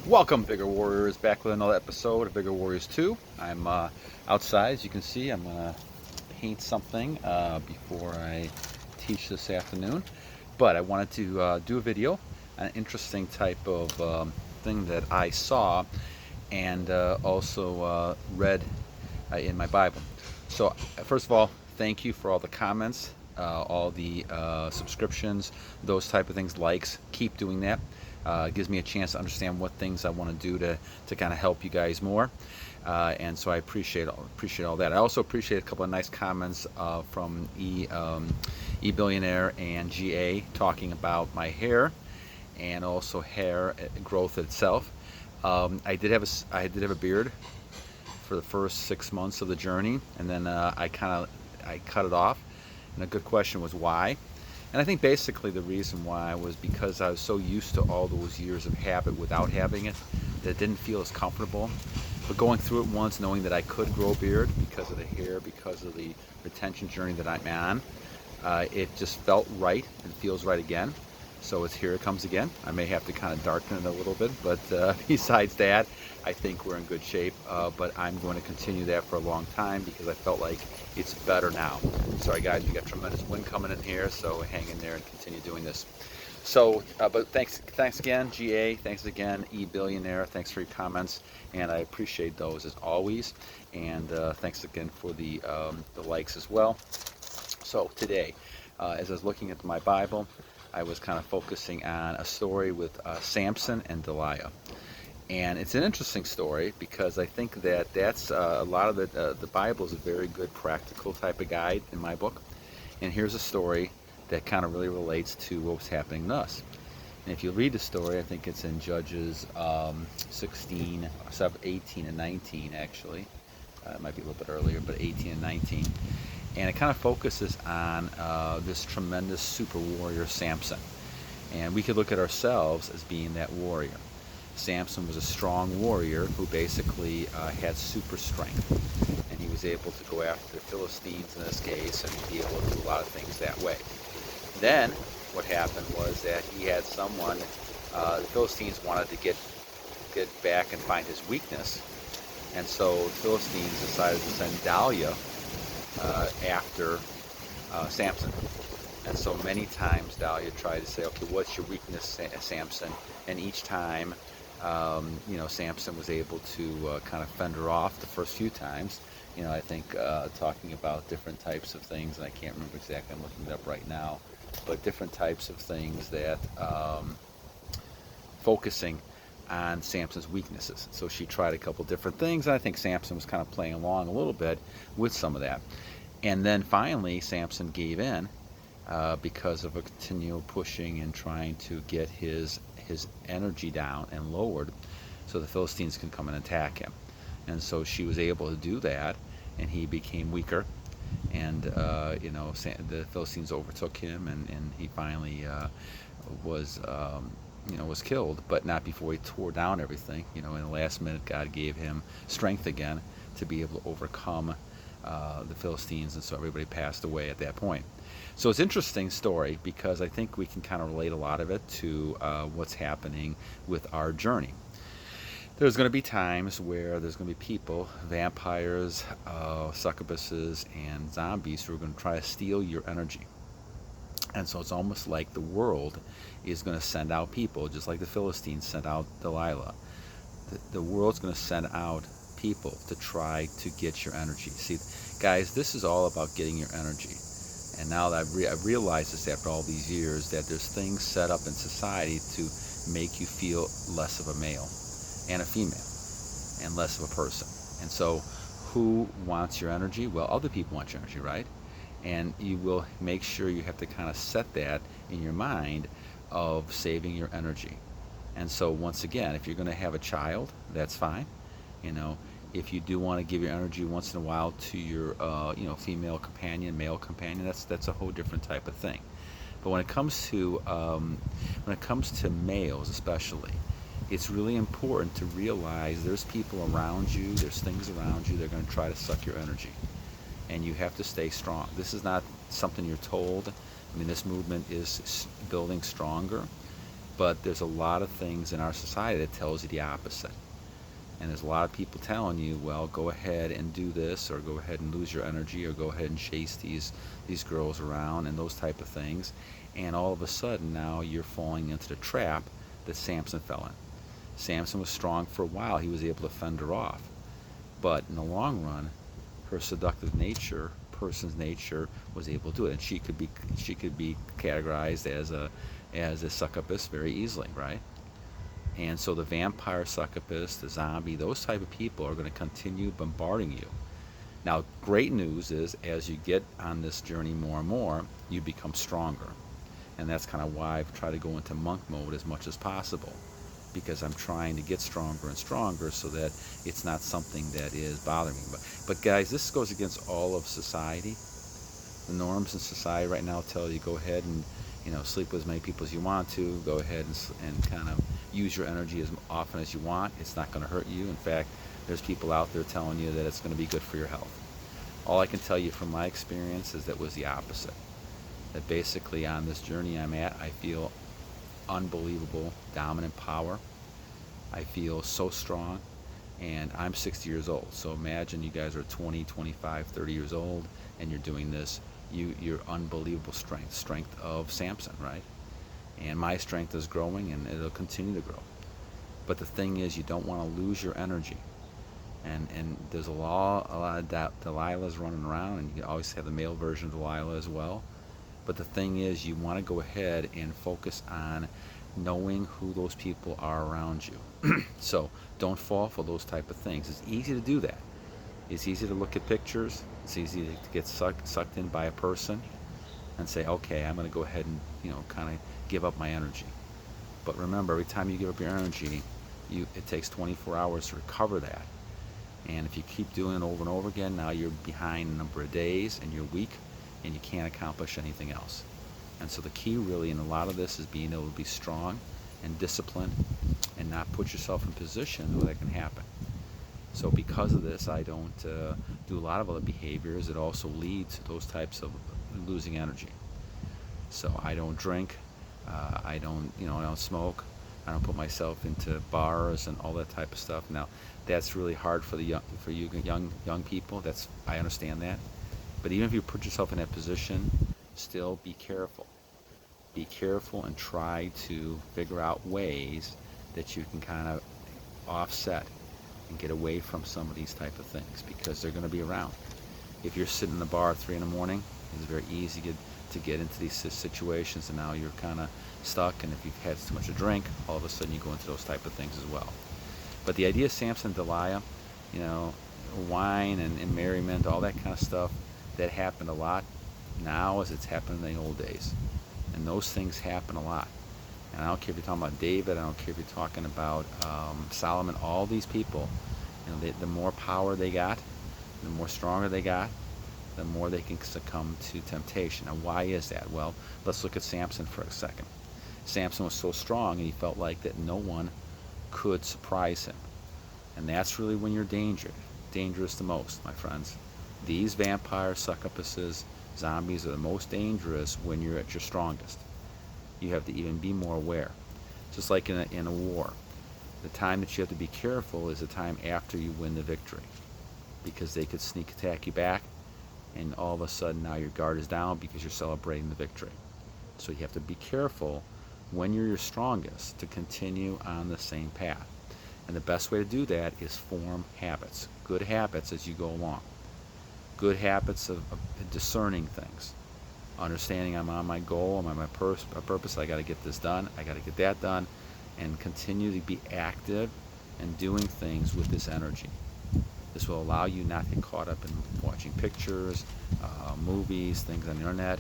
Welcome, Bigger Warriors, back with another episode of Bigger Warriors 2. I'm outside, as you can see. I'm going to paint something before I teach this afternoon. But I wanted to do a video, an interesting type of thing that I saw and also read in my Bible. So, first of all, thank you for all the comments, all the subscriptions, those type of things, likes. Keep doing that. It gives me a chance to understand what things I want to do to kind of help you guys more. And so I appreciate all that. I also appreciate a couple of nice comments from E Billionaire and GA talking about my hair and also hair growth itself. I did have a beard for the first 6 months of the journey, and then I cut it off. And a good question was why. And I think basically the reason why was because I was so used to all those years of habit without having it that it didn't feel as comfortable. But going through it once, knowing that I could grow a beard because of the hair, because of the retention journey that I'm on, it just felt right and feels right again. So here it comes again. I may have to kind of darken it a little bit, but besides that, I think we're in good shape. But I'm going to continue that for a long time because I felt like it's better now. Sorry guys, we got tremendous wind coming in here, so hang in there and continue doing this. So, but thanks again, GA. Thanks again, E Billionaire. Thanks for your comments, and I appreciate those as always. And thanks again for the likes as well. So today, as I was looking at my Bible, I was kind of focusing on a story with Samson and Delilah. And it's an interesting story because I think that that's a lot of the Bible is a very good practical type of guide in my book. And here's a story that kind of really relates to what was happening to us. And if you read the story, I think it's in Judges 16, 18 and 19 actually. It might be a little bit earlier, but 18 and 19. And it kind of focuses on this tremendous super warrior Samson. And we could look at ourselves as being that warrior. Samson was a strong warrior who basically had super strength. And he was able to go after the Philistines in this case and be able to do a lot of things that way. Then what happened was that he had someone, the Philistines wanted to get back and find his weakness. And so the Philistines decided to send Dahlia after Samson. And so many times Dahlia tried to say, okay, what's your weakness, Samson? And each time, Samson was able to kind of fend her off the first few times. I think talking about different types of things, and I can't remember exactly, I'm looking it up right now, but different types of things that focusing on Samson's weaknesses. So she tried a couple different things, and I think Samson was kind of playing along a little bit with some of that. And then finally, Samson gave in because of a continual pushing and trying to get his energy down and lowered so the Philistines can come and attack him. And so she was able to do that, and he became weaker. And, the Philistines overtook him, and he finally was killed, but not before he tore down everything. In the last minute, God gave him strength again to be able to overcome the Philistines, and so everybody passed away at that point. So it's an interesting story because I think we can kind of relate a lot of it to what's happening with our journey. There's going to be times where there's going to be people, vampires, succubuses, and zombies who are going to try to steal your energy. And so it's almost like the world is going to send out people, just like the Philistines sent out Delilah. The world's going to send out people to try to get your energy. See, guys, this is all about getting your energy. And now that I've realized this after all these years, that there's things set up in society to make you feel less of a male and a female and less of a person. And so who wants your energy? Well, other people want your energy, right? And you will make sure you have to kind of set that in your mind of saving your energy. And so once again, if you're going to have a child, that's fine. If you do want to give your energy once in a while to your female companion, male companion, that's a whole different type of thing. But when it comes to males especially, it's really important to realize there's people around you, there's things around you that are going to try to suck your energy. And you have to stay strong. This is not something you're told. I mean, this movement is building stronger. But there's a lot of things in our society that tells you the opposite. And there's a lot of people telling you, well, go ahead and do this, or go ahead and lose your energy, or go ahead and chase these girls around and those type of things. And all of a sudden now you're falling into the trap that Samson fell in. Samson was strong for a while. He was able to fend her off. But in the long run, her seductive nature, person's nature, was able to do it. And she could be categorized as a succubus very easily, right? And so the vampire succubus, the zombie, those type of people are going to continue bombarding you. Now, great news is as you get on this journey more and more, you become stronger. And that's kind of why I've tried to go into monk mode as much as possible, because I'm trying to get stronger and stronger so that it's not something that is bothering me. But guys, this goes against all of society. The norms in society right now tell you go ahead and sleep with as many people as you want to. Go ahead and kind of use your energy as often as you want. It's not going to hurt you. In fact, there's people out there telling you that it's going to be good for your health. All I can tell you from my experience is that it was the opposite. That basically on this journey I'm at, I feel unbelievable dominant power. I feel so strong, and I'm 60 years old. So imagine you guys are 20, 25, 30 years old, and you're doing this. You're unbelievable strength of Samson, right? And my strength is growing, and it'll continue to grow. But the thing is, you don't want to lose your energy. And there's a lot of Delilahs running around, and you can always have the male version of Delilah as well. But the thing is, you want to go ahead and focus on knowing who those people are around you. So don't fall for those type of things. It's easy to do that. It's easy to look at pictures. It's easy to get sucked in by a person and say, okay, I'm going to go ahead and kind of give up my energy. But remember, every time you give up your energy, it takes 24 hours to recover that. And if you keep doing it over and over again, now you're behind a number of days, and you're weak, and you can't accomplish anything else. And so the key really in a lot of this is being able to be strong and disciplined and not put yourself in positions where that can happen. So because of this, I don't do a lot of other behaviors that also lead to those types of losing energy. So I don't drink, I don't smoke, I don't put myself into bars and all that type of stuff. Now, that's really hard for you young people. I understand that. But even if you put yourself in that position, still be careful. Be careful and try to figure out ways that you can kind of offset and get away from some of these type of things, because they're going to be around. If you're sitting in the bar at 3 in the morning, it's very easy to get into these situations, and now you're kind of stuck. And if you've had too much to drink, all of a sudden you go into those type of things as well. But the idea of Samson and Delilah, wine and merriment, all that kind of stuff, that happened a lot now as it's happened in the old days. And those things happen a lot. And I don't care if you're talking about David, I don't care if you're talking about Solomon, all these people, the more power they got, the more stronger they got, the more they can succumb to temptation. Now, why is that? Well, let's look at Samson for a second. Samson was so strong, and he felt like that no one could surprise him. And that's really when you're dangerous the most, my friends. These vampire succubuses, zombies, are the most dangerous when you're at your strongest. You have to even be more aware. Just like in a war, the time that you have to be careful is the time after you win the victory, because they could sneak attack you back, and all of a sudden now your guard is down because you're celebrating the victory. So you have to be careful when you're your strongest to continue on the same path. And the best way to do that is form habits, good habits as you go along. Good habits of discerning things, understanding I'm on my goal, I'm on my purpose, I got to get this done, I got to get that done, and continue to be active and doing things with this energy. This will allow you not to get caught up in watching pictures, movies, things on the internet,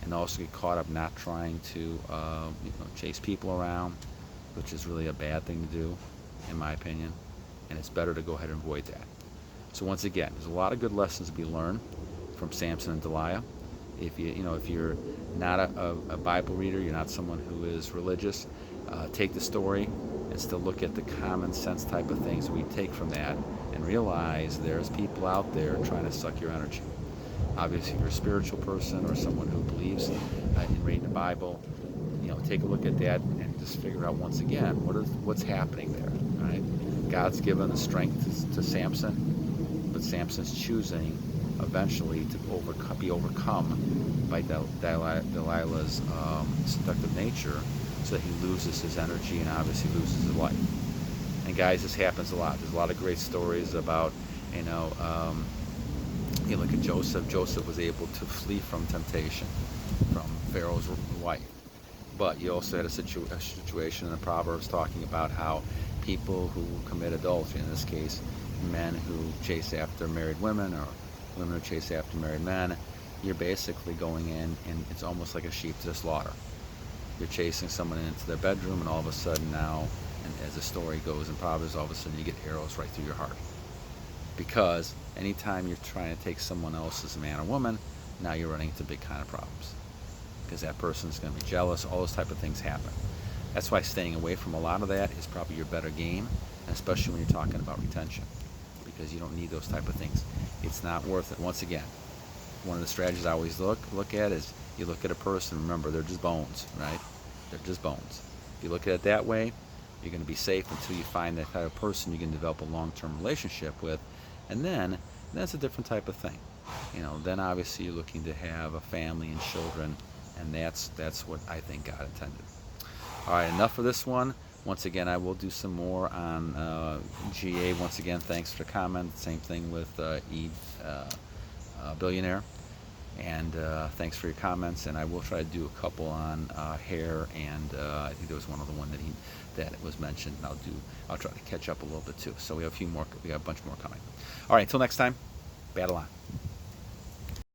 and also get caught up not trying to chase people around, which is really a bad thing to do, in my opinion, and it's better to go ahead and avoid that. So once again, there's a lot of good lessons to be learned from Samson and Delilah. If you're not a Bible reader, you're not someone who is religious, take the story and still look at the common sense type of things we take from that, and realize there's people out there trying to suck your energy. Obviously, if you're a spiritual person or someone who believes in reading the Bible, take a look at that and just figure out once again what's happening there. Right? God's given the strength to Samson, but Samson's choosing eventually to be overcome by Delilah's seductive nature, so that he loses his energy and obviously loses his life. And guys, this happens a lot. There's a lot of great stories about, you look at Joseph. Joseph was able to flee from temptation from Pharaoh's wife. But you also had a situation in the Proverbs talking about how people who commit adultery, in this case, men who chase after married women or women who chase after married men, you're basically going in and it's almost like a sheep to the slaughter. You're chasing someone into their bedroom, and all of a sudden now, and as the story goes in Proverbs, all of a sudden you get arrows right through your heart. Because anytime you're trying to take someone else's man or woman, now you're running into big kind of problems. Because that person's going to be jealous, all those type of things happen. That's why staying away from a lot of that is probably your better game, and especially when you're talking about retention, because you don't need those type of things. It's not worth it. Once again, one of the strategies I always look at is you look at a person, remember, they're just bones, right? They're just bones. If you look at it that way, you're going to be safe until you find that type of person you can develop a long-term relationship with, and then that's a different type of thing. Then obviously you're looking to have a family and children, and that's what I think God intended. All right, enough for this one. Once again, I will do some more on GA. Once again, thanks for the comment. Same thing with Billionaire. And thanks for your comments. And I will try to do a couple on hair, and I think there was one other one that was mentioned. And I'll try to catch up a little bit too. So we have a bunch more coming. All right, until next time, battle on.